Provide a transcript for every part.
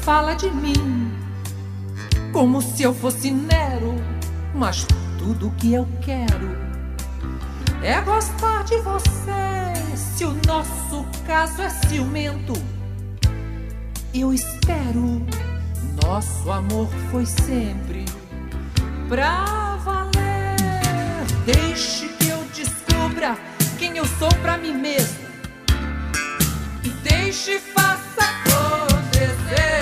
fala de mim como se eu fosse Nero, mas tudo que eu quero é gostar de você. Se o nosso caso é ciumento, eu espero. Nosso amor foi sempre pra valer. Deixe que eu descubra quem eu sou pra mim mesmo e deixe, faça acontecer.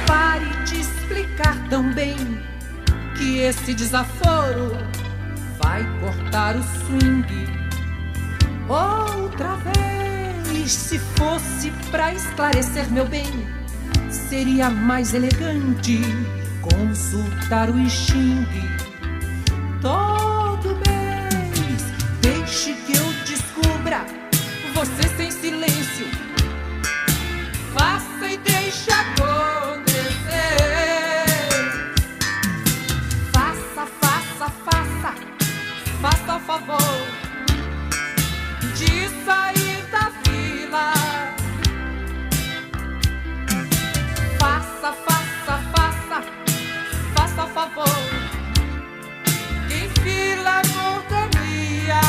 Pare de explicar tão bem que esse desaforo vai cortar o swing outra vez. Se fosse pra esclarecer, meu bem, seria mais elegante consultar o Xing todo mês. Deixe que eu descubra você sem silêncio. Faça e deixe acontecer. Faça, faça, faça, faça o favor de sair da fila. Faça, faça, faça, faça o favor. Quem fila monotonia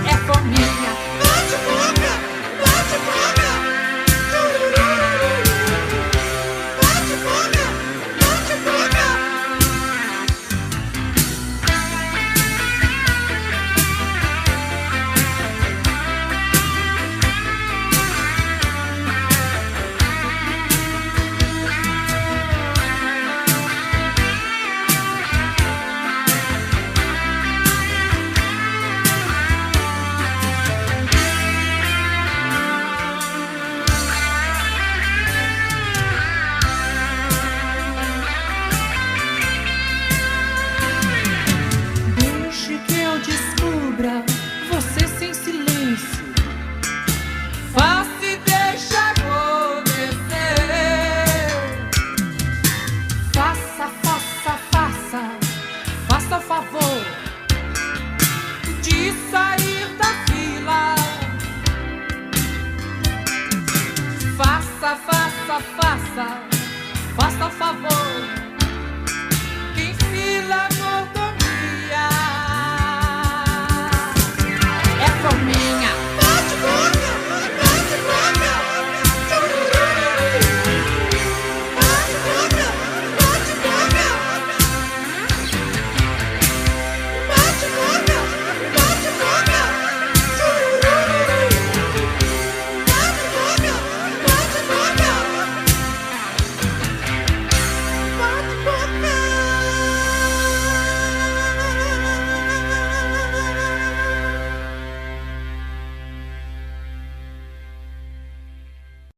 é fominha. Bate boca, bate boca. Bate boca, bate boca. Você sem silêncio. Faça e deixa acontecer. Faça, faça, faça, faça o favor de sair da fila. Faça, faça, faça, faça o favor. Quem fila